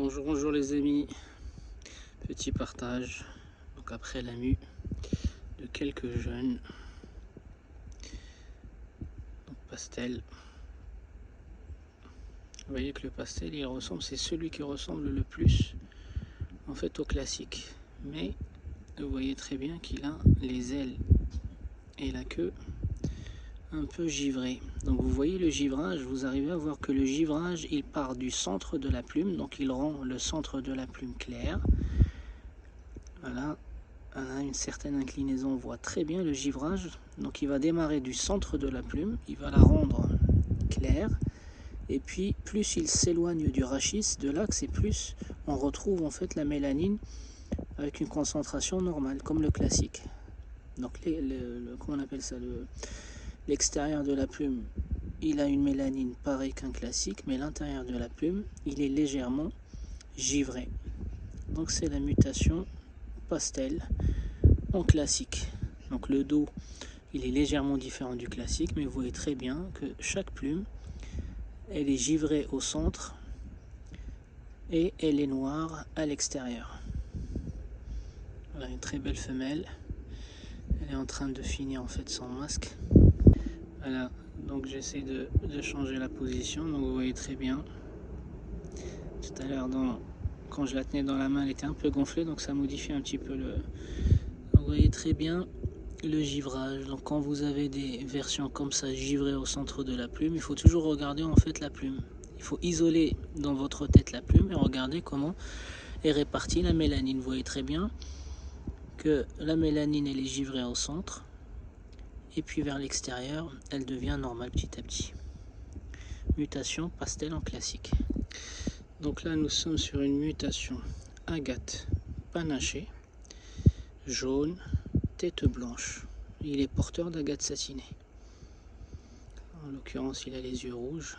Bonjour les amis, petit partage, donc après la mue de quelques jeunes, donc pastel. Vous voyez que le pastel il ressemble, c'est celui qui ressemble le plus en fait au classique, mais vous voyez très bien qu'il a les ailes et la queue un peu givrée. Donc vous voyez le givrage, vous arrivez à voir que le givrage il part du centre de la plume, donc il rend le centre de la plume clair. Voilà, on a une certaine inclinaison, on voit très bien le givrage. Donc il va démarrer du centre de la plume, il va la rendre claire. Et puis plus il s'éloigne du rachis, de l'axe, et plus on retrouve en fait la mélanine avec une concentration normale, comme le classique. Donc comment on appelle ça, l'extérieur de la plume, il a une mélanine pareille qu'un classique, mais l'intérieur de la plume, il est légèrement givré. Donc c'est la mutation pastel en classique. Donc le dos il est légèrement différent du classique, mais vous voyez très bien que chaque plume elle est givrée au centre et elle est noire à l'extérieur. Voilà une très belle femelle, elle est en train de finir en fait son masque. Voilà, donc j'essaie de changer la position, donc vous voyez très bien. Tout à l'heure quand je la tenais dans la main elle était un peu gonflée, donc ça modifie un petit peu le... Donc vous voyez très bien le givrage. Donc quand vous avez des versions comme ça givrées au centre de la plume, il faut toujours regarder en fait la plume. Il faut isoler dans votre tête la plume et regarder comment est répartie la mélanine. Vous voyez très bien que la mélanine elle est givrée au centre et puis vers l'extérieur elle devient normale petit à petit. Mutation pastel en classique. Donc là nous sommes sur une mutation agate panachée, jaune, tête blanche. Il est porteur d'agate satinée. En l'occurrence il a les yeux rouges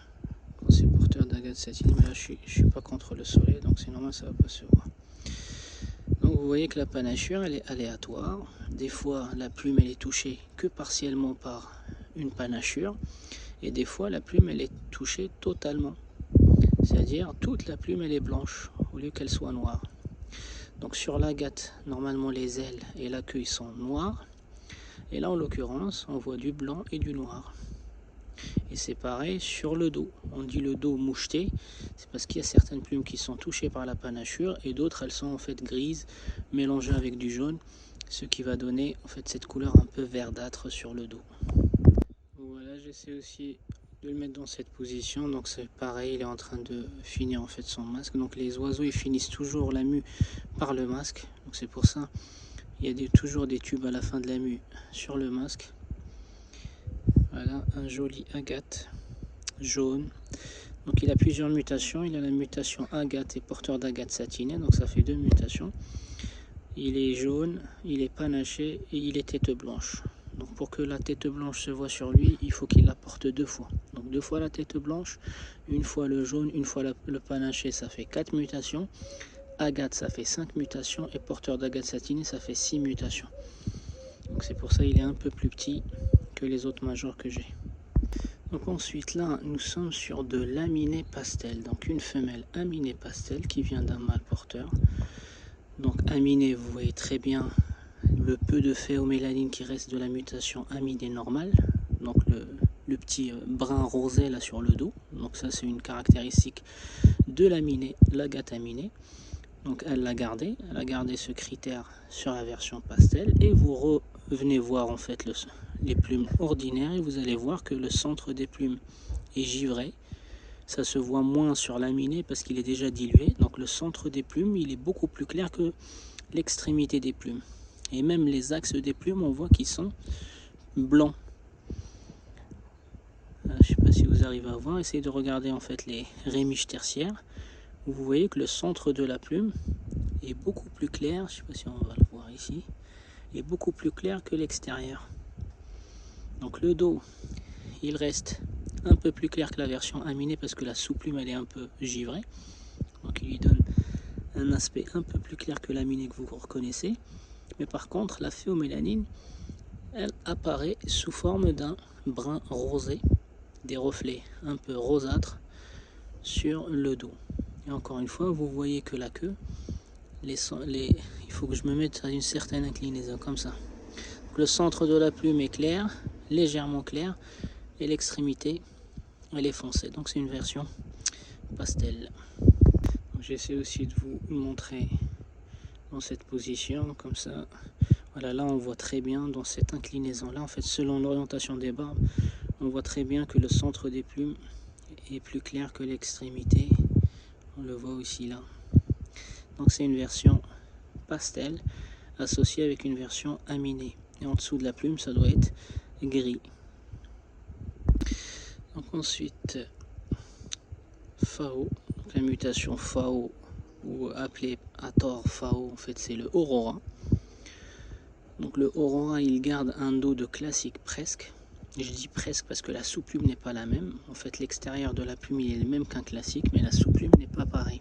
quand c'est porteur d'agate satinée, mais là je suis pas contre le soleil, donc c'est normal, ça va pas se voir. Donc vous voyez que la panachure elle est aléatoire. Des fois la plume elle est touchée que partiellement par une panachure, et des fois la plume elle est touchée totalement, c'est à dire toute la plume elle est blanche au lieu qu'elle soit noire. Donc sur l'agate normalement les ailes et la queue sont noires, et là en l'occurrence on voit du blanc et du noir. Et c'est pareil sur le dos, on dit le dos moucheté, c'est parce qu'il y a certaines plumes qui sont touchées par la panachure et d'autres elles sont en fait grises mélangées avec du jaune, ce qui va donner en fait cette couleur un peu verdâtre sur le dos. Voilà, j'essaie aussi de le mettre dans cette position, donc c'est pareil, il est en train de finir en fait son masque. Donc les oiseaux ils finissent toujours la mue par le masque, donc c'est pour ça il y a toujours des tubes à la fin de la mue sur le masque. Voilà un joli agate jaune. Donc il a plusieurs mutations, il a la mutation agate et porteur d'agate satinée, donc ça fait deux mutations. Il est jaune, il est panaché et il est tête blanche. Donc pour que la tête blanche se voit sur lui, il faut qu'il la porte deux fois. Donc deux fois la tête blanche, une fois le jaune, une fois le panaché, ça fait 4 mutations. Agate ça fait 5 mutations et porteur d'agate satinée ça fait 6 mutations. Donc c'est pour ça qu'il est un peu plus petit que les autres majors que j'ai. Donc ensuite là nous sommes sur de l'aminé pastel, donc une femelle aminé pastel qui vient d'un mâle porteur. Donc aminé, vous voyez très bien le peu de phéomélanine qui reste de la mutation aminé normale, donc le petit brun rosé là sur le dos. Donc ça c'est une caractéristique de l'aminé, l'agate aminé. Donc elle a gardé ce critère sur la version pastel, et vous revenez voir en fait les plumes ordinaires et vous allez voir que le centre des plumes est givré. Ça se voit moins sur l'aminé parce qu'il est déjà dilué, donc le centre des plumes il est beaucoup plus clair que l'extrémité des plumes, et même les axes des plumes on voit qu'ils sont blancs. Je ne sais pas si vous arrivez à voir, essayez de regarder en fait les rémiges tertiaires. Vous voyez que le centre de la plume est beaucoup plus clair, je ne sais pas si on va le voir ici, est beaucoup plus clair que l'extérieur. Donc le dos, il reste un peu plus clair que la version aminée parce que la sous-plume elle est un peu givrée. Donc il lui donne un aspect un peu plus clair que l'aminée que vous reconnaissez. Mais par contre, la phéomélanine, elle apparaît sous forme d'un brun rosé, des reflets un peu rosâtres sur le dos. Et encore une fois, vous voyez que la queue, il faut que je me mette à une certaine inclinaison, comme ça. Donc, le centre de la plume est clair, légèrement clair, et l'extrémité, elle est foncée. Donc c'est une version pastel. J'essaie aussi de vous montrer dans cette position, comme ça. Voilà, là on voit très bien dans cette inclinaison là, en fait selon l'orientation des barbes, on voit très bien que le centre des plumes est plus clair que l'extrémité. On le voit aussi là. Donc c'est une version pastel associée avec une version aminée. Et en dessous de la plume, ça doit être gris. Donc ensuite, Fao, donc la mutation Fao, ou appelée à tort Fao, en fait c'est le Aurora. Donc le Aurora, il garde un dos de classique presque. Je dis presque parce que la sous-plume n'est pas la même. En fait, l'extérieur de la plume il est le même qu'un classique, mais la sous-plume n'est pas pareil.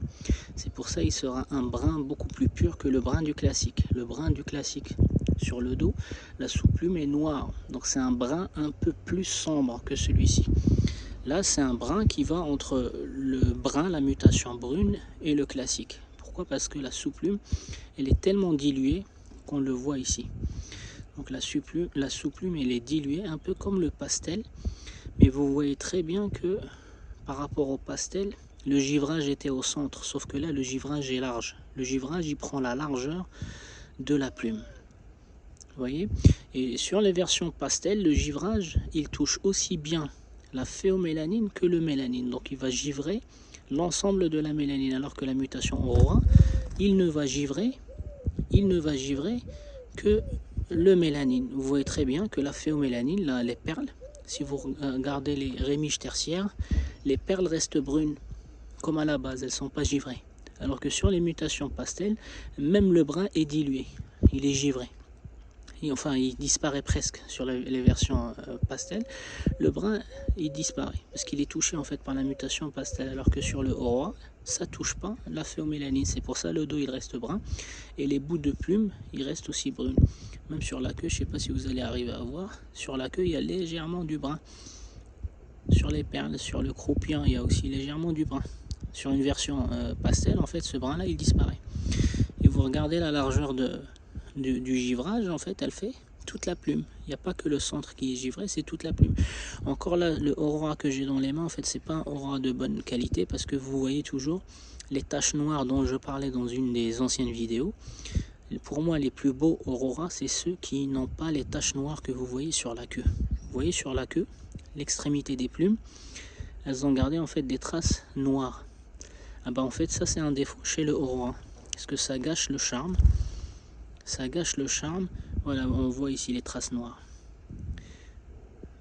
C'est pour ça qu'il sera un brun beaucoup plus pur que le brun du classique. Le brun du classique sur le dos, la sous-plume est noire. Donc c'est un brun un peu plus sombre que celui-ci. Là, c'est un brun qui va entre le brun, la mutation brune, et le classique. Pourquoi? Parce que la sous-plume, elle est tellement diluée qu'on le voit ici. Donc la sous-plume elle est diluée un peu comme le pastel, mais vous voyez très bien que par rapport au pastel, le givrage était au centre, sauf que là le givrage est large. Le givrage il prend la largeur de la plume. Vous voyez? Et sur les versions pastel, le givrage il touche aussi bien la phéomélanine que le mélanine. Donc il va givrer l'ensemble de la mélanine, alors que la mutation Aurora, il ne va givrer que le mélanine. Vous voyez très bien que la phéomélanine, là, les perles, si vous regardez les rémiges tertiaires, les perles restent brunes, comme à la base, elles ne sont pas givrées. Alors que sur les mutations pastel, même le brun est dilué, il est givré. Et enfin, il disparaît presque sur les versions pastel. Le brun, il disparaît, parce qu'il est touché en fait par la mutation pastel, alors que sur le Aurora, ça touche pas la phéomélanine. C'est pour ça le dos il reste brun et les bouts de plumes ils restent aussi bruns. Même sur la queue, je sais pas si vous allez arriver à voir, sur la queue il y a légèrement du brun. Sur les perles, sur le croupillon, il y a aussi légèrement du brun. Sur une version pastel, en fait, ce brun là il disparaît. Et vous regardez la largeur du givrage, en fait, elle fait toute la plume. Il n'y a pas que le centre qui est givré, c'est toute la plume. Encore là, le Aurora que j'ai dans les mains, en fait, c'est pas un Aurora de bonne qualité, parce que vous voyez toujours les taches noires dont je parlais dans une des anciennes vidéos. Pour moi, les plus beaux Aurora, c'est ceux qui n'ont pas les taches noires que vous voyez sur la queue. Vous voyez sur la queue, l'extrémité des plumes, elles ont gardé en fait des traces noires. Ah bah en fait, ça c'est un défaut chez le Aurora, parce que ça gâche le charme. Ça gâche le charme. Voilà, on voit ici les traces noires.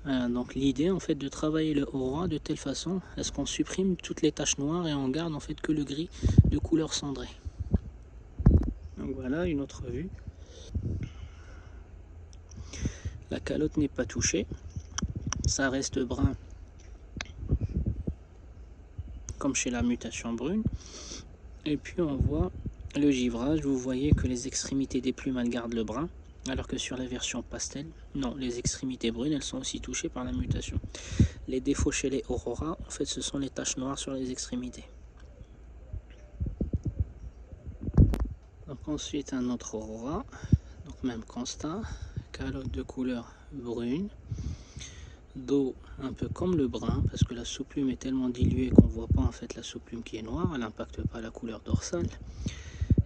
Voilà, donc l'idée en fait de travailler le Aurora de telle façon à ce qu'on supprime toutes les taches noires et on garde en fait que le gris de couleur cendrée. Donc voilà une autre vue. La calotte n'est pas touchée, ça reste brun comme chez la mutation brune. Et puis on voit le givrage, vous voyez que les extrémités des plumes elles gardent le brun, alors que sur la version pastel, non, les extrémités brunes elles sont aussi touchées par la mutation. Les défauts chez les Aurora, en fait ce sont les taches noires sur les extrémités. Donc ensuite un autre Aurora, donc même constat, calotte de couleur brune, dos un peu comme le brun, parce que la sous-plume est tellement diluée qu'on ne voit pas en fait la sous-plume qui est noire, elle n'impacte pas la couleur dorsale.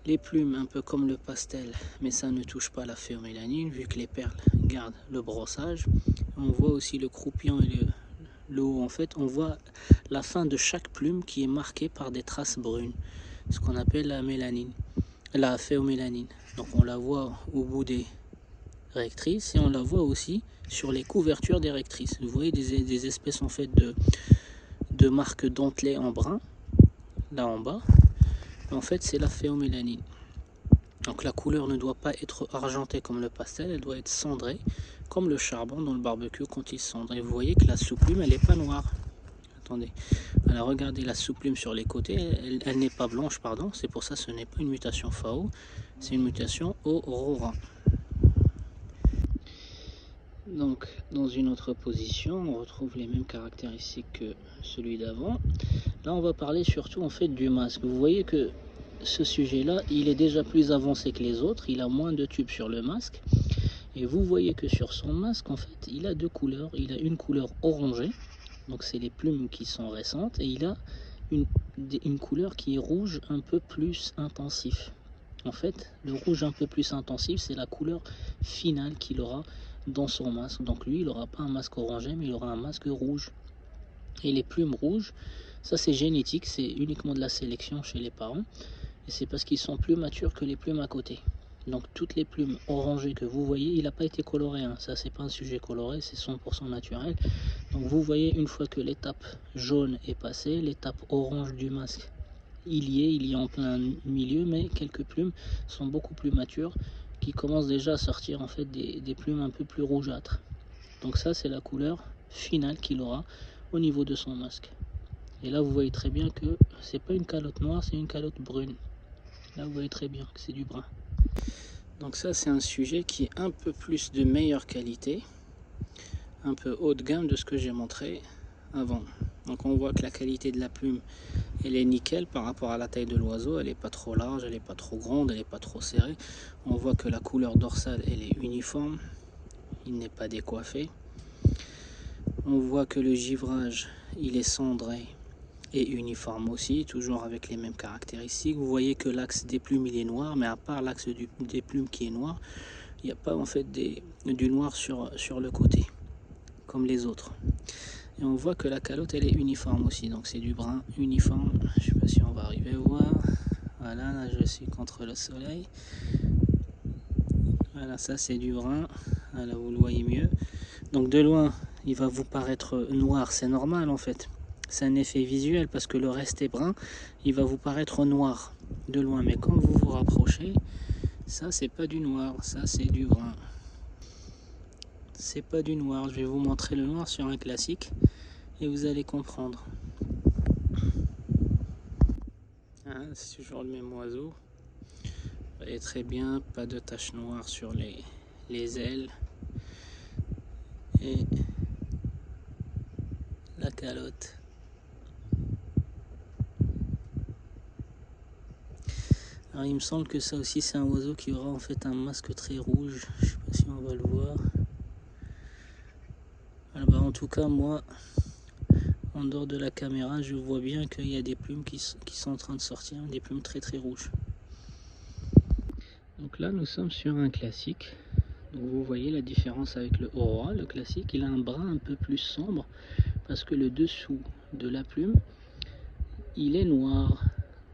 Les plumes un peu comme le pastel, mais ça ne touche pas la phéomélanine vu que les perles gardent le brossage. On voit aussi le croupillon et le haut. En fait, on voit la fin de chaque plume qui est marquée par des traces brunes, ce qu'on appelle la mélanine, la phéomélanine. Donc on la voit au bout des rectrices et on la voit aussi sur les couvertures des rectrices. Vous voyez des espèces en fait de marques dentelées en brun, là en bas. En fait, c'est la phéomélanine. Donc la couleur ne doit pas être argentée comme le pastel, elle doit être cendrée, comme le charbon dans le barbecue quand il cendre. Et vous voyez que la sous-plume, elle n'est pas noire. Attendez, alors regardez la sous-plume sur les côtés, elle n'est pas blanche, pardon. C'est pour ça que ce n'est pas une mutation Fao, c'est une mutation Aurora. Donc dans une autre position, on retrouve les mêmes caractéristiques que celui d'avant. Là on va parler surtout en fait du masque. Vous voyez que ce sujet là, il est déjà plus avancé que les autres, il a moins de tubes sur le masque. Et vous voyez que sur son masque, en fait, il a deux couleurs. Il a une couleur orangée, donc c'est les plumes qui sont récentes, et il a une couleur qui est rouge un peu plus intensif. En fait, le rouge un peu plus intensif, c'est la couleur finale qu'il aura dans son masque. Donc lui, il n'aura pas un masque orangé, mais il aura un masque rouge. Et les plumes rouges, ça c'est génétique, c'est uniquement de la sélection chez les parents. Et c'est parce qu'ils sont plus matures que les plumes à côté. Donc toutes les plumes orangées que vous voyez, il n'a pas été coloré, hein. Ça c'est pas un sujet coloré, c'est 100% naturel. Donc vous voyez, une fois que l'étape jaune est passée, l'étape orange du masque, il y est en plein milieu, mais quelques plumes sont beaucoup plus matures, qui commencent déjà à sortir en fait des plumes un peu plus rougeâtres. Donc ça c'est la couleur finale qu'il aura au niveau de son masque. Et là vous voyez très bien que c'est pas une calotte noire, c'est une calotte brune. Là vous voyez très bien que c'est du brun. Donc ça c'est un sujet qui est un peu plus de meilleure qualité, un peu haut de gamme de ce que j'ai montré avant. Donc on voit que la qualité de la plume, elle est nickel par rapport à la taille de l'oiseau, elle n'est pas trop large, elle n'est pas trop grande, elle n'est pas trop serrée. On voit que la couleur dorsale, elle est uniforme, il n'est pas décoiffé. On voit que le givrage, il est cendré et uniforme aussi, toujours avec les mêmes caractéristiques. Vous voyez que l'axe des plumes il est noir, mais à part l'axe des plumes qui est noir, il n'y a pas en fait du noir sur le côté, comme les autres. Et on voit que la calotte elle est uniforme aussi, donc c'est du brun uniforme. Je sais pas si on va arriver à voir. Voilà, là je suis contre le soleil. Voilà, ça c'est du brun. Voilà, vous le voyez mieux. Donc de loin, il va vous paraître noir, c'est normal en fait. C'est un effet visuel parce que le reste est brun, il va vous paraître noir de loin. Mais quand vous vous rapprochez, ça c'est pas du noir, ça c'est du brun. C'est pas du noir, je vais vous montrer le noir sur un classique et vous allez comprendre. Hein, c'est toujours le même oiseau. Vous voyez très bien, pas de taches noires sur les ailes. Et la calotte. Alors il me semble que ça aussi c'est un oiseau qui aura en fait un masque très rouge. Je sais pas si on va le voir. Alors bah, en tout cas moi, en dehors de la caméra, je vois bien qu'il y a des plumes qui sont en train de sortir, des plumes très très rouges. Donc là nous sommes sur un classique. Donc vous voyez la différence avec le Aurora. Le classique il a un brun un peu plus sombre parce que le dessous de la plume il est noir.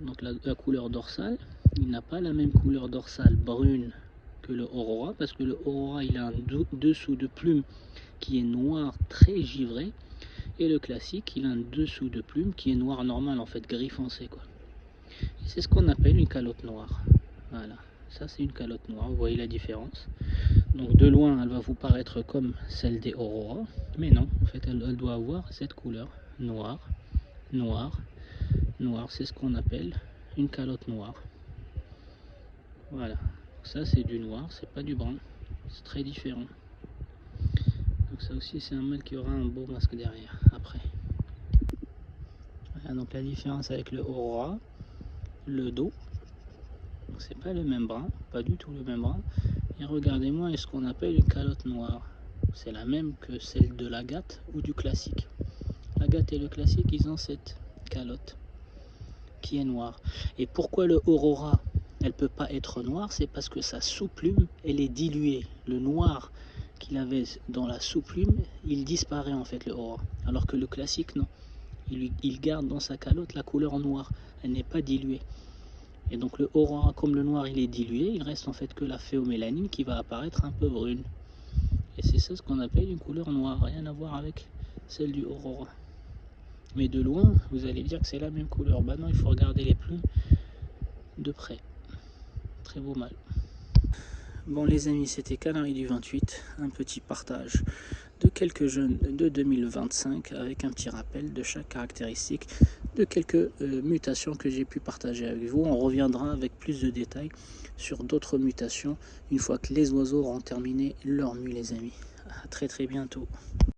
Donc la couleur dorsale, il n'a pas la même couleur dorsale brune que le Aurora, parce que le Aurora il a un dessous de plume qui est noir très givré, et le classique il a un dessous de plume qui est noir normal en fait, gris foncé quoi. C'est ce qu'on appelle une calotte noire. Voilà, ça c'est une calotte noire, vous voyez la différence. Donc de loin elle va vous paraître comme celle des Aurora, mais non, en fait elle doit avoir cette couleur noire, noir, noir, c'est ce qu'on appelle une calotte noire. Voilà, ça c'est du noir, c'est pas du brun, c'est très différent. Donc ça aussi c'est un mâle qui aura un beau masque derrière après. Voilà, donc la différence avec le Aurora, le dos, c'est pas le même brun, pas du tout le même brun. Et regardez-moi ce qu'on appelle une calotte noire, c'est la même que celle de l'agate ou du classique. L'agate et le classique ils ont cette calotte qui est noire. Et pourquoi le Aurora elle peut pas être noire, c'est parce que sa sous-plume elle est diluée. Le noir qu'il avait dans la sous-plume, il disparaît en fait le Aurora. Alors que le classique non, il garde dans sa calotte la couleur noire, elle n'est pas diluée. Et donc le Aurora, comme le noir il est dilué, il reste en fait que la phéomélanine qui va apparaître un peu brune. Et c'est ça ce qu'on appelle une couleur noire, rien à voir avec celle du Aurora. Mais de loin, vous allez dire que c'est la même couleur. Bah non, il faut regarder les plumes de près. Très beau mâle. Bon les amis, c'était Canari du 28, un petit partage de quelques jeunes de 2025 avec un petit rappel de chaque caractéristique, de quelques mutations que j'ai pu partager avec vous. On reviendra avec plus de détails sur d'autres mutations une fois que les oiseaux auront terminé leur mue les amis. à très très bientôt.